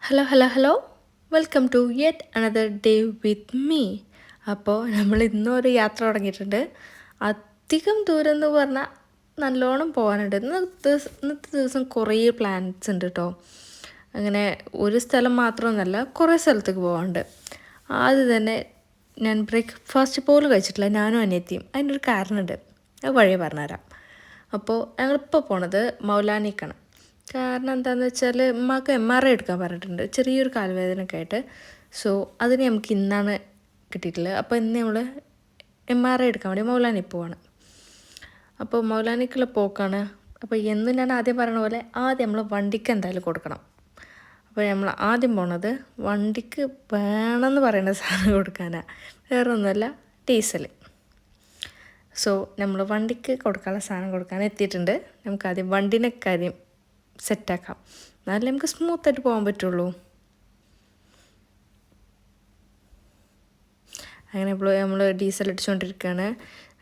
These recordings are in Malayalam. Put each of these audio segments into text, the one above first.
Hello hello hello welcome to yet another day with me. അപ്പോൾ നമ്മൾ ഇന്നൊരു യാത്ര തുടങ്ങിയിട്ടുണ്ട്. അധികം ദൂരം എന്ന് പറഞ്ഞാൽ നല്ലോണം പോകാനുണ്ട്. ഇന്നത്തെ ദിവസം കുറേ പ്ലാൻസ് ഉണ്ട് കേട്ടോ. അങ്ങനെ ഒരു സ്ഥലം മാത്രമൊന്നുമല്ല, കുറേ സ്ഥലത്തേക്ക് പോകാനുണ്ട്. ആദ്യം തന്നെ ഞാൻ ബ്രേക്ക്ഫാസ്റ്റ് പോലും കഴിച്ചിട്ടില്ല, ഞാനും അനിയത്തിയും. അതിനൊരു കാരണമുണ്ട്, അത് വഴിയെ പറഞ്ഞുതരാം. അപ്പോൾ ഞങ്ങളിപ്പോൾ പോണത് മൗലാനിക്കാണ്. കാരണം എന്താണെന്ന് വെച്ചാൽ ഉമ്മാക്ക് MRI എടുക്കാൻ പറഞ്ഞിട്ടുണ്ട്, ചെറിയൊരു കാൽവേദനയൊക്കെ ആയിട്ട്. സോ അതിന് നമുക്ക് ഇന്നാണ് കിട്ടിയിട്ടുള്ളത്. അപ്പോൾ ഇന്ന് നമ്മൾ MRI എടുക്കാൻ വേണ്ടി മൗലാനി പോവാണ്. അപ്പോൾ മൗലാനിക്കുള്ള പോക്കാണ്. അപ്പോൾ എന്നും ഞാൻ ആദ്യം പറഞ്ഞ പോലെ ആദ്യം നമ്മൾ വണ്ടിക്ക് എന്തായാലും കൊടുക്കണം. അപ്പോൾ നമ്മൾ ആദ്യം പോണത് വണ്ടിക്ക് വേണമെന്ന് പറയുന്ന സാധനം കൊടുക്കാനാണ്. വേറെ ഒന്നുമല്ല, ഡീസൽ. സോ നമ്മൾ വണ്ടിക്ക് കൊടുക്കാനുള്ള സാധനം കൊടുക്കാൻ എത്തിയിട്ടുണ്ട്. നമുക്കാദ്യം വണ്ടീൻ്റെ കാര്യം സെറ്റാക്കാം, എന്നാലേ നമുക്ക് സ്മൂത്തായിട്ട് പോകാൻ പറ്റുള്ളൂ. അങ്ങനെ ഇപ്പോൾ നമ്മൾ ഡീസൽ അടിച്ചുകൊണ്ടിരിക്കുകയാണ്.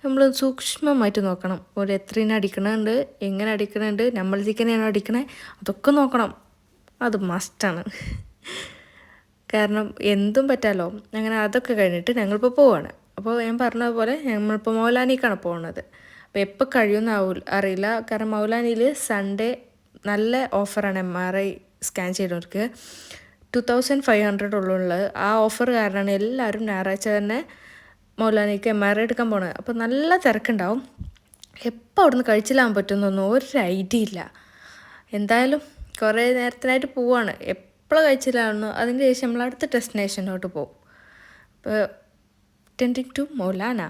നമ്മൾ സൂക്ഷ്മമായിട്ട് നോക്കണം, ഒരു എത്രയിനെ അടിക്കണുണ്ട്, എങ്ങനെ അടിക്കണുണ്ട്, നമ്മളതിക്കനെയാണോ അടിക്കണേ, അതൊക്കെ നോക്കണം. അത് മസ്റ്റാണ്. കാരണം എന്തും പറ്റാമല്ലോ. അങ്ങനെ അതൊക്കെ കഴിഞ്ഞിട്ട് ഞങ്ങളിപ്പോൾ പോവാണ്. അപ്പോൾ ഞാൻ പറഞ്ഞ പോലെ നമ്മളിപ്പോൾ മൗലാനിക്കാണ് പോകുന്നത്. അപ്പോൾ എപ്പോൾ കഴിയുമെന്ന് അറിയില്ല. കാരണം മൗലാനിയിൽ സൺഡേ നല്ല ഓഫറാണ്. MRI സ്കാൻ ചെയ്തവർക്ക് 2500 ഉള്ളത്. ആ ഓഫർ കാരണമാണ് എല്ലാവരും ഞായറാഴ്ച തന്നെ മൗലാനിക്ക് MRI എടുക്കാൻ പോണത്. അപ്പോൾ നല്ല തിരക്കുണ്ടാവും. എപ്പോൾ അവിടുന്ന് കഴിച്ചില്ലാൻ പറ്റുമെന്നൊന്നും ഒരു ഐഡിയ ഇല്ല. എന്തായാലും കുറേ നേരത്തിനായിട്ട് പോവാണ്. എപ്പോഴും കഴിച്ചില്ലാവുന്നു. അതിന് ശേഷം നമ്മൾ അടുത്ത ഡെസ്റ്റിനേഷനിലോട്ട് പോകും. അപ്പോൾ ടെൻഡിങ് ടു മൗലാന.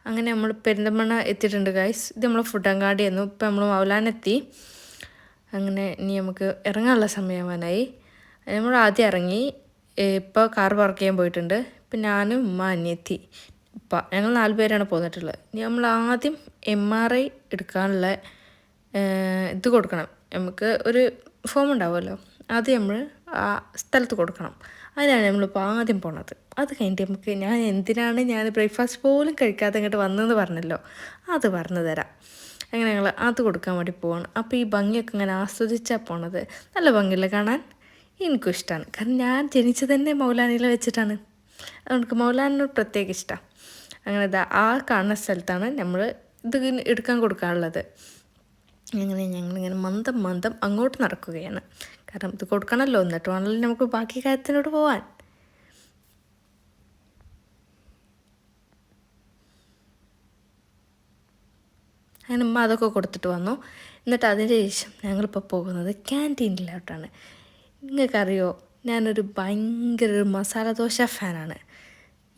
അങ്ങനെ നമ്മൾ പെരിന്തൽമണ്ണ എത്തിയിട്ടുണ്ട് ഗൈസ്. ഇത് നമ്മൾ ഫുഡങ്ങാടി ആയിരുന്നു. ഇപ്പം നമ്മൾ മൗലാനെത്തി. അങ്ങനെ ഇനി നമുക്ക് ഇറങ്ങാനുള്ള സമയമാനായി. നമ്മൾ ആദ്യം ഇറങ്ങി. ഇപ്പോൾ കാർ പാർക്ക് ചെയ്യാൻ പോയിട്ടുണ്ട്. ഇപ്പം ഞാനും ഉമ്മ അനിയത്തി ഞങ്ങൾ 4 പേരാണ് പോന്നിട്ടുള്ളത്. ഇനി നമ്മൾ ആദ്യം MRI എടുക്കാനുള്ള ഇത് കൊടുക്കണം. നമുക്ക് ഒരു ഫോം ഉണ്ടാവുമല്ലോ, അത് നമ്മൾ ആ സ്ഥലത്ത് കൊടുക്കണം. അതിനാണ് നമ്മളിപ്പോൾ ആദ്യം പോണത്. അത് കഴിഞ്ഞിട്ട് ഞാൻ ബ്രേക്ക്ഫാസ്റ്റ് പോലും കഴിക്കാതെ ഇങ്ങോട്ട് വന്നെന്ന് പറഞ്ഞല്ലോ, അത് പറഞ്ഞു തരാം. അങ്ങനെ ഞങ്ങൾ അത് കൊടുക്കാൻ വേണ്ടി പോവാണ്. അപ്പോൾ ഈ ഭംഗിയൊക്കെ ഇങ്ങനെ ആസ്വദിച്ചാൽ പോണത്. നല്ല ഭംഗിയില്ല കാണാൻ. എനിക്കും ഇഷ്ടമാണ്. കാരണം ഞാൻ ജനിച്ചത് തന്നെ മൗലാനിയിൽ വെച്ചിട്ടാണ്. അതുകൊണ്ട് മൗലാനോട് പ്രത്യേക ഇഷ്ടമാണ്. അങ്ങനെ ആ കാണുന്ന സ്ഥലത്താണ് നമ്മൾ ഇത് എടുക്കാൻ കൊടുക്കാനുള്ളത്. അങ്ങനെ ഞങ്ങളിങ്ങനെ മന്ദം അങ്ങോട്ട് നടക്കുകയാണ്. കാരണം ഇത് കൊടുക്കണമല്ലോ, എന്നിട്ട് വേണമല്ലോ നമുക്ക് ബാക്കി കാര്യത്തിനോട് പോവാൻ. അങ്ങനെ ഉമ്മ അതൊക്കെ കൊടുത്തിട്ട് വന്നു. എന്നിട്ട് അതിന് ശേഷം ഞങ്ങളിപ്പോൾ പോകുന്നത് ക്യാൻറ്റീനിലോട്ടാണ്. നിങ്ങൾക്കറിയോ, ഞാനൊരു ഭയങ്കര ഒരു മസാല ദോശ ഫാനാണ്.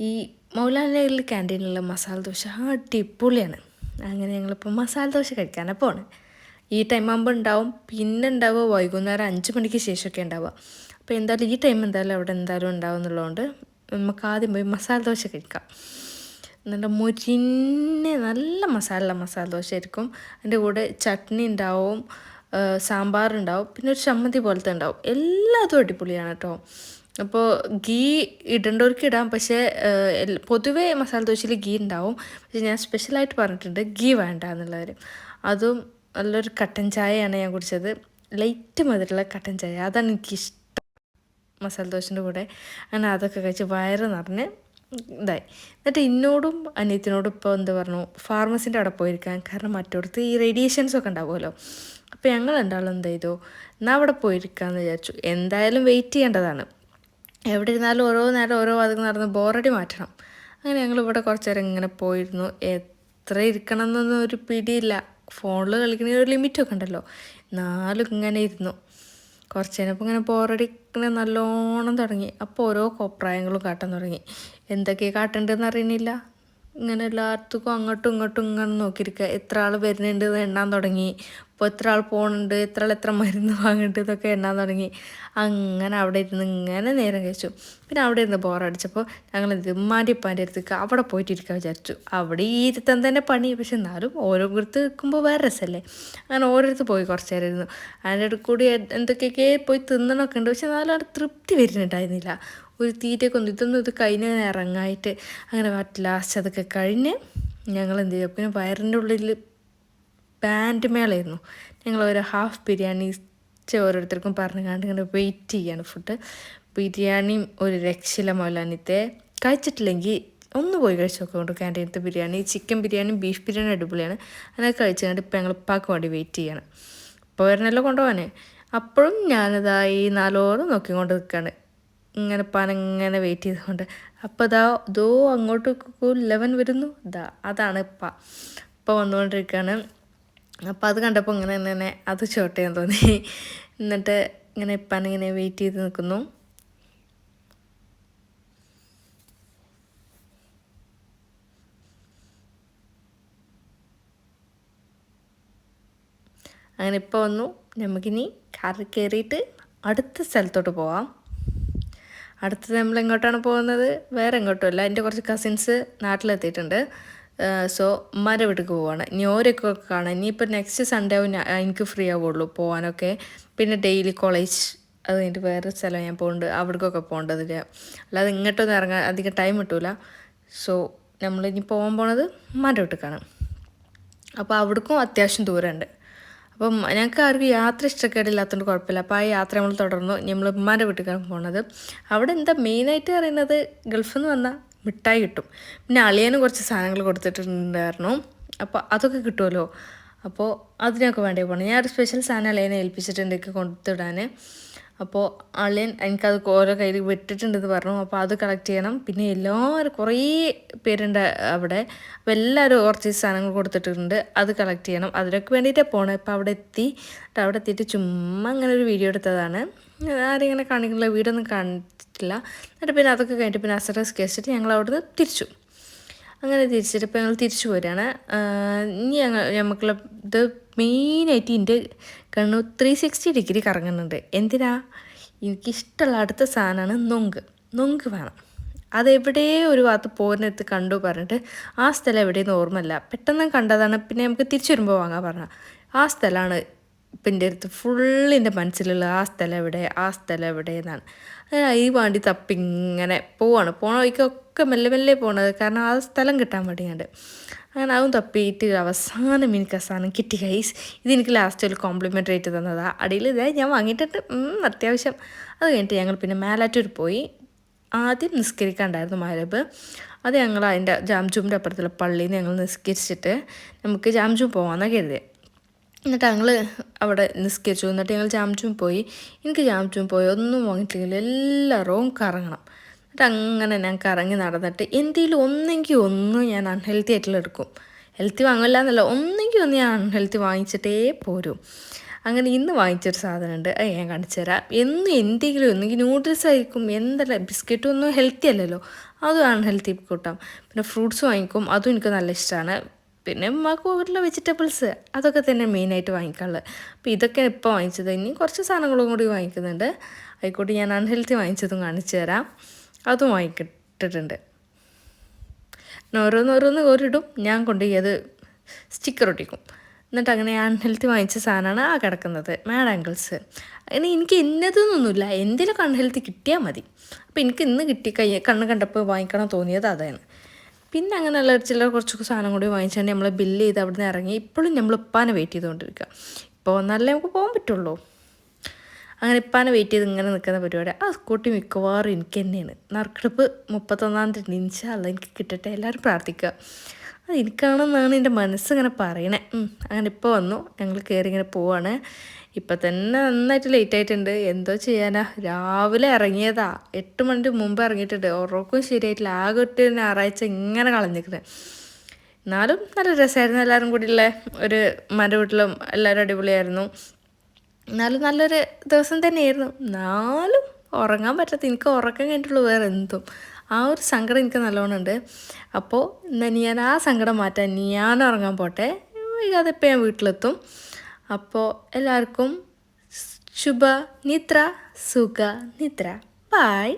ഈ മൗലാനയിൽ ക്യാൻറ്റീനിലുള്ള മസാല ദോശ അടിപൊളിയാണ്. അങ്ങനെ ഞങ്ങളിപ്പോൾ മസാല ദോശ കഴിക്കാനാണ് പോണേ. ഈ ടൈം ആകുമ്പോൾ ഉണ്ടാവും. പിന്നെ ഉണ്ടാവുക വൈകുന്നേരം 5 മണിക്ക് ശേഷമൊക്കെ ഉണ്ടാവുക. അപ്പോൾ എന്തായാലും ഈ ടൈം എന്തായാലും അവിടെ എന്തായാലും ഉണ്ടാവും എന്നുള്ളതുകൊണ്ട് നമുക്ക് ആദ്യം പോയി മസാല ദോശ കഴിക്കാം. നല്ല നല്ല മസാല ദോശ ആയിരിക്കും. അതിൻ്റെ കൂടെ ചട്നി ഉണ്ടാവും, സാമ്പാറുണ്ടാവും, പിന്നെ ഒരു ചമ്മന്തി പോലത്തെ ഉണ്ടാവും. എല്ലാതും അടിപൊളിയാണ് കേട്ടോ. അപ്പോൾ ഗീ ഇടേണ്ടവർക്ക് ഇടാം, പക്ഷേ പൊതുവേ മസാല ദോശയിൽ ഗീ ഉണ്ടാവും. പക്ഷേ ഞാൻ സ്പെഷ്യലായിട്ട് പറഞ്ഞിട്ടുണ്ട് ഗീ വേണ്ട എന്നുള്ളവർ. അതും നല്ലൊരു കട്ടൻ ചായയാണ് ഞാൻ കുടിച്ചത്. ലൈറ്റ് മധുരമുള്ള കട്ടൻ ചായ, അതാണ് എനിക്കിഷ്ടം മസാല ദോശൻ്റെ കൂടെ. അങ്ങനെ അതൊക്കെ കഴിച്ച് വയറ് നിറഞ്ഞ് ഇതായി. എന്നിട്ട് എന്നോടും അനിയത്തിനോടും ഇപ്പോൾ എന്താ പറഞ്ഞു, ഫാർമസിൻ്റെ അവിടെ പോയിരിക്കാൻ. കാരണം മറ്റോടത്ത് ഈ റേഡിയേഷൻസൊക്കെ ഉണ്ടാവുമല്ലോ. അപ്പോൾ ഞങ്ങൾ എന്തായാലും എന്ത് ചെയ്തു, എന്നാൽ അവിടെ പോയിരിക്കാമെന്ന് വിചാരിച്ചു. എന്തായാലും വെയിറ്റ് ചെയ്യേണ്ടതാണ്. എവിടെ ഇരുന്നാലും ഓരോ നേരം ഓരോ വാതിൽ നടന്ന് ബോറടി മാറ്റണം. അങ്ങനെ ഞങ്ങൾ ഇവിടെ കുറച്ച് നേരം ഇങ്ങനെ പോയിരുന്നു. എത്ര ഇരിക്കണം എന്നൊന്നും ഒരു പിടിയില്ല. ഫോണിൽ കളിക്കുന്ന ഒരു ലിമിറ്റൊക്കെ ഉണ്ടല്ലോ, എന്നാലും ഇങ്ങനെ ഇരുന്നു. കുറച്ച് കഴിഞ്ഞപ്പോൾ ഇങ്ങനെ ബോറടിക്കണ നല്ലോണം തുടങ്ങി. അപ്പോൾ ഓരോ കോപ്രായങ്ങളും കാട്ടാൻ തുടങ്ങി. എന്തൊക്കെയാണ് കാട്ടേണ്ടതെന്ന് അറിയണില്ല. ഇങ്ങനെ എല്ലായിടത്തും അങ്ങോട്ടും ഇങ്ങോട്ടും ഇങ്ങനെ നോക്കിയിരിക്കുക, എത്ര ആൾ വരുന്നുണ്ട് എന്ന് എണ്ണാൻ തുടങ്ങി. ഇപ്പോൾ എത്ര ആൾ പോകുന്നുണ്ട്, എത്ര ആൾ എത്ര മരുന്ന് വാങ്ങുന്നുണ്ട് ഇതൊക്കെ എണ്ണാൻ തുടങ്ങി. അങ്ങനെ അവിടെ ഇരുന്ന് ഇങ്ങനെ നേരം കഴിച്ചു. പിന്നെ അവിടെ ഇരുന്ന് ബോറടിച്ചപ്പോൾ ഞങ്ങൾ എന്ത് ഉമ്മാൻ്റെ ഉപ്പാൻ്റെ അടുത്തേക്ക് അവിടെ പോയിട്ടിരിക്കാൻ വിചാരിച്ചു. അവിടെ ഈ ഇരുത്തം തന്നെ പണി, പക്ഷെ എന്നാലും ഓരോരുത്തർ നിൽക്കുമ്പോൾ വേറെ രസമല്ലേ. അങ്ങനെ ഓരോരുത്തർ പോയി കുറച്ച് നേരം ഇരുന്നു. അതിൻ്റെ ഇടയിൽ കൂടി എന്തൊക്കെയൊക്കെ പോയി തിന്നണമൊക്കെ ഉണ്ട്, പക്ഷെ എന്നാലും അവിടെ തൃപ്തി വരുന്നുണ്ടായിരുന്നില്ല. ഒരു തീറ്റയൊക്കെ ഒന്ന് ഇതൊന്നും ഇത് കഴിഞ്ഞ് ഇറങ്ങായിട്ട് അങ്ങനെ ലാസ്റ്റ് അതൊക്കെ കഴിഞ്ഞ് ഞങ്ങൾ എന്ത് ചെയ്യും, പിന്നെ വയറിൻ്റെ ഉള്ളിൽ ബാൻഡ് മേളായിരുന്നു. ഞങ്ങൾ ഒരു ഹാഫ് ബിരിയാണി ഓരോരുത്തർക്കും പറഞ്ഞുകൊണ്ട് ഇങ്ങനെ വെയിറ്റ് ചെയ്യാണ് ഫുഡ്. ബിരിയാണിയും ഒരു രക്ഷയില്ല മൗലാനിത്തെ. കഴിച്ചിട്ടില്ലെങ്കിൽ ഒന്ന് പോയി കഴിച്ച് നോക്കുന്നുണ്ട് ക്യാൻറ്റീനത്തെ ബിരിയാണി. ചിക്കൻ ബിരിയാണിയും ബീഫ് ബിരിയാണി അടിപൊളിയാണ്. അങ്ങനെ കഴിച്ചുകൊണ്ട് ഇപ്പം ഞങ്ങൾ ഉപ്പാക്ക് വേണ്ടി വെയിറ്റ് ചെയ്യണം. ഇപ്പോൾ വരണല്ലോ കൊണ്ടുപോകാൻ. അപ്പോഴും ഞാനിതായി നാലോറും നോക്കിക്കൊണ്ട് നിൽക്കുകയാണ്, ഇങ്ങനെ പനങ്ങനെ വെയിറ്റ് ചെയ്തുകൊണ്ട്. അപ്പോൾ ഇതോ അങ്ങോട്ട് 11 വരുന്നു. അതാണ് ഇപ്പം വന്നുകൊണ്ടിരിക്കുകയാണ്. അപ്പോൾ അത് കണ്ടപ്പോൾ ഇങ്ങനെ തന്നെ അത് ഷോട്ട് ചെയ്യാൻ തോന്നി. എന്നിട്ട് ഇങ്ങനെ ഇങ്ങനെ വെയിറ്റ് ചെയ്ത് നിൽക്കുന്നു. അങ്ങനെ ഇപ്പോൾ വന്നു. നമുക്കിനി കാറിൽ കയറിയിട്ട് അടുത്ത സ്ഥലത്തോട്ട് പോവാം. അടുത്തത് നമ്മൾ എങ്ങോട്ടാണ് പോകുന്നത്? വേറെ എങ്ങോട്ടുമല്ല, എൻ്റെ കുറച്ച് കസിൻസ് നാട്ടിലെത്തിയിട്ടുണ്ട്. സോ ഉമ്മാൻ്റെ വീട്ടിലേക്ക് പോവാണ്. ഇനി ഓരൊക്കെ കാണാം. ഇനിയിപ്പോൾ നെക്സ്റ്റ് സൺഡേ ആവും എനിക്ക് ഫ്രീ ആവുള്ളൂ പോകാനൊക്കെ. പിന്നെ ഡെയിലി കോളേജ് അത് കഴിഞ്ഞിട്ട് വേറെ സ്ഥലം ഞാൻ പോകുന്നുണ്ട്, അവിടേക്കൊക്കെ പോകേണ്ടതില്ല. അല്ലാതെ ഇങ്ങോട്ടൊന്നും ഇറങ്ങാൻ അധികം ടൈം കിട്ടൂല. സോ നമ്മളിനി പോകാൻ പോണത് ഉമ്മാൻ്റെ വീട്ടിലേക്കാണ്. അപ്പോൾ അവിടേക്കും അത്യാവശ്യം ദൂരമുണ്ട്. അപ്പം ഞങ്ങൾക്ക് ആർക്കും യാത്ര ഇഷ്ടക്കേടില്ലാത്തതുകൊണ്ട് കുഴപ്പമില്ല. അപ്പോൾ ആ യാത്ര നമ്മൾ തുടർന്നു. നമ്മൾ ഉമ്മാൻ്റെ വീട്ടിലേക്കാണ് പോകുന്നത്. അവിടെ എന്താ മെയിനായിട്ട് പറയുന്നത്, ഗൾഫിൽ നിന്ന് വന്നാൽ മിഠായി കിട്ടും. പിന്നെ അളിയനും കുറച്ച് സാധനങ്ങൾ കൊടുത്തിട്ടുണ്ടായിരുന്നു. അപ്പോൾ അതൊക്കെ കിട്ടുമല്ലോ. അപ്പോൾ അതിനൊക്കെ വേണ്ടി പോകണം. ഞാനൊരു സ്പെഷ്യൽ സാധനം അളിയനെ ഏൽപ്പിച്ചിട്ടുണ്ട് എനിക്ക് കൊടുത്തിടാൻ. അപ്പോൾ അളിയൻ എനിക്കത് ഓരോ കയ്യിൽ വിട്ടിട്ടുണ്ടെന്ന് പറഞ്ഞു. അപ്പോൾ അത് കളക്ട് ചെയ്യണം. പിന്നെ എല്ലാവരും കുറേ പേരുണ്ട് അവിടെ. അപ്പോൾ എല്ലാവരും കുറച്ച് സാധനങ്ങൾ കൊടുത്തിട്ടുണ്ട്, അത് കളക്ട് ചെയ്യണം. അതിനൊക്കെ വേണ്ടിയിട്ടാണ് പോകണം. ഇപ്പോൾ അവിടെ എത്തിയിട്ട് ചുമ്മാ അങ്ങനെ ഒരു വീഡിയോ എടുത്തതാണ്. ആരും ഇങ്ങനെ കാണിക്കുന്നില്ല, വീഡിയോ ഒന്നും കാണിച്ചിട്ടില്ല. എന്നിട്ട് പിന്നെ അതൊക്കെ കഴിഞ്ഞിട്ട് പിന്നെ അസറസ് കഴിച്ചിട്ട് ഞങ്ങൾ അവിടുന്ന് തിരിച്ചു. അങ്ങനെ തിരിച്ചിട്ട് ഇപ്പോൾ ഞങ്ങൾ തിരിച്ചു പോരുകയാണ്. ഇനി നമുക്കുള്ള ഇത് മെയിനായിട്ട് എൻ്റെ കണ്ണൂർ 360 ഡിഗ്രി കറങ്ങുന്നുണ്ട്. എന്തിനാ? എനിക്കിഷ്ടമുള്ള അടുത്ത സാധനമാണ് നൊങ്ക് വേണം. അതെവിടെ ഒരു ഭാഗത്ത് പോകുന്നിടത്ത് കണ്ടു പറഞ്ഞിട്ട് ആ സ്ഥലം എവിടെയെന്ന് ഓർമ്മയില്ല, പെട്ടെന്ന് കണ്ടതാണ്. പിന്നെ നമുക്ക് തിരിച്ചു വരുമ്പോൾ വാങ്ങാൻ പറഞ്ഞ ആ സ്ഥലമാണ് ഇപ്പം എൻ്റെ അടുത്ത് ഫുള്ളിൻ്റെ മനസ്സിലുള്ള ആ സ്ഥലം എവിടെ എന്നാണ്. ഈ വണ്ടി തപ്പി ഇങ്ങനെ പോണ വഴിക്കൊക്കെ മെല്ലെ മെല്ലെ പോണത്, കാരണം ആ സ്ഥലം കിട്ടാൻ വേണ്ടിയുണ്ട്. അങ്ങനെ അതും തപ്പിയിട്ട് അവസാനം എനിക്ക് ആ സാധനം കിട്ടി ഗൈസ്. ഇതെനിക്ക് ലാസ്റ്റ് ഒരു കോംപ്ലിമെൻ്റ് ആയിട്ട് തന്നതാണ്. അടിയിൽ ഇതായി ഞാൻ വാങ്ങിയിട്ടുണ്ട് അത്യാവശ്യം. അത് കഴിഞ്ഞിട്ട് ഞങ്ങൾ പിന്നെ മേലാറ്റൂർ പോയി. ആദ്യം നിസ്കരിക്കാണ്ടായിരുന്നു മഗ്‌രിബ്. അത് ഞങ്ങൾ അതിൻ്റെ ജാംജൂമിൻ്റെ അപ്പുറത്തുള്ള പള്ളിയിൽ നിന്ന് ഞങ്ങൾ നിസ്കരിച്ചിട്ട് നമുക്ക് ജാംജൂം പോകാമെന്നാണ് കരുതിയത്. എന്നിട്ട് ഞങ്ങൾ അവിടെ നിസ്കരിച്ചു. എന്നിട്ട് ഞങ്ങൾ ജാംജൂം പോയി. എനിക്ക് ജാംജൂം പോയി ഒന്നും വാങ്ങിയിട്ടില്ല, എല്ലാവരും കറങ്ങണം. എന്നിട്ട് അങ്ങനെ ഞാൻ കറങ്ങി നടന്നിട്ട് എന്തെങ്കിലും ഒന്നും ഞാൻ അൺഹെൽത്തി ആയിട്ടുള്ള എടുക്കും. ഹെൽത്തി വാങ്ങില്ല എന്നല്ല, ഒന്ന് ഞാൻ അൺഹെൽത്തി വാങ്ങിച്ചിട്ടേ പോരും. അങ്ങനെ ഇന്ന് വാങ്ങിച്ചൊരു സാധനമുണ്ട്, അത് ഞാൻ കാണിച്ചു തരാം. എന്തെങ്കിലും ഒന്നെങ്കിൽ നൂഡിൽസ് ആയിരിക്കും, എന്തല്ല ബിസ്ക്കറ്റും ഒന്നും ഹെൽത്തി അല്ലല്ലോ, അതും അൺഹെൽത്തി കൂട്ടാം. പിന്നെ ഫ്രൂട്ട്സ് വാങ്ങിക്കും, അതും എനിക്ക് നല്ല ഇഷ്ടമാണ്. പിന്നെ ഉമ്മാക്ക് വീട്ടിലെ വെജിറ്റബിൾസ് അതൊക്കെ തന്നെ മെയിനായിട്ട് വാങ്ങിക്കാനുള്ളത്. അപ്പോൾ ഇതൊക്കെ ഇപ്പോൾ വാങ്ങിച്ചത്. ഇനി കുറച്ച് സാധനങ്ങളും കൂടി വാങ്ങിക്കുന്നുണ്ട്. ആയിക്കോട്ടെ, ഞാൻ അൺഹെൽത്തി വാങ്ങിച്ചതും കാണിച്ചു തരാം. അതും വാങ്ങിക്കിട്ടിട്ടുണ്ട്. ഓരോന്ന് ഓരിടും, ഞാൻ കൊണ്ടുപോയി അത് സ്റ്റിക്കർ ഒട്ടിക്കും. എന്നിട്ട് അങ്ങനെ അൺഹെൽത്തി വാങ്ങിച്ച സാധനമാണ് ആ കിടക്കുന്നത്, മാഡ് ആങ്കിൾസ്. അങ്ങനെ എനിക്ക് ഇന്നതെന്നൊന്നുമില്ല, എന്തെങ്കിലും അൺഹെൽത്തി കിട്ടിയാൽ മതി. അപ്പോൾ എനിക്ക് ഇന്ന് കണ്ണ് കണ്ടപ്പോൾ വാങ്ങിക്കണം തോന്നിയത് അതാണ്. പിന്നെ അങ്ങനെയുള്ള ചില കുറച്ച് സാധനം കൂടി വാങ്ങിച്ചാൽ നമ്മൾ ബില്ല് ചെയ്ത് അവിടെ നിന്ന് ഇറങ്ങി. ഇപ്പോഴും നമ്മൾ ഉപ്പാനെ വെയിറ്റ് ചെയ്തുകൊണ്ടിരിക്കുക. ഇപ്പോൾ വന്നാലേ നമുക്ക് പോകാൻ പറ്റുള്ളൂ. അങ്ങനെ ഇപ്പാനെ വെയിറ്റ് ചെയ്ത് ഇങ്ങനെ നിൽക്കുന്ന പരിപാടി. ആ സ്കൂട്ടി മിക്കവാറും എനിക്ക് തന്നെയാണ്. നറുക്കെടുപ്പ് 31-ാം തീയതി ഇൻഷാല്ലാ എനിക്ക് കിട്ടട്ടെ, എല്ലാവരും പ്രാർത്ഥിക്കുക. അത് എനിക്കാണെന്നാണ് എൻ്റെ മനസ്സിങ്ങനെ പറയണേ. അങ്ങനെ ഇപ്പോൾ വന്നു, ഞങ്ങൾ കയറി ഇങ്ങനെ പോവാണ്. ഇപ്പം തന്നെ നന്നായിട്ട് ലേറ്റ് ആയിട്ടുണ്ട്, എന്തോ ചെയ്യാനാ. രാവിലെ ഇറങ്ങിയതാ, 8 മണിക്ക് മുമ്പ് ഇറങ്ങിയിട്ടുണ്ട്. ഉറക്കവും ശരിയായിട്ടില്ല, ആകെ ഒരു ഞായറാഴ്ച ഇങ്ങനെ കളഞ്ഞിരിക്കുന്നത്. എന്നാലും നല്ല രസമായിരുന്നു. എല്ലാവരും കൂടിയുള്ള ഒരു മര വീട്ടിലും എല്ലാവരും അടിപൊളിയായിരുന്നു. എന്നാലും നല്ലൊരു ദിവസം തന്നെയായിരുന്നു. എന്നാലും ഉറങ്ങാൻ പറ്റാത്ത, എനിക്ക് ഉറക്കം കഴിഞ്ഞിട്ടുള്ളൂ വേറെ എന്തും. ആ ഒരു സങ്കടം എനിക്ക് നല്ലോണം ഉണ്ട്. അപ്പോൾ എന്നാൽ ഞാൻ ആ സങ്കടം മാറ്റാൻ ഞാൻ ഉറങ്ങാൻ പോട്ടെ. വൈകാതെ ഇപ്പം ഞാൻ വീട്ടിലെത്തും. അപ്പോൾ എല്ലാവർക്കും ശുഭ നിദ്ര, സുഖ നിദ്ര. ബൈ.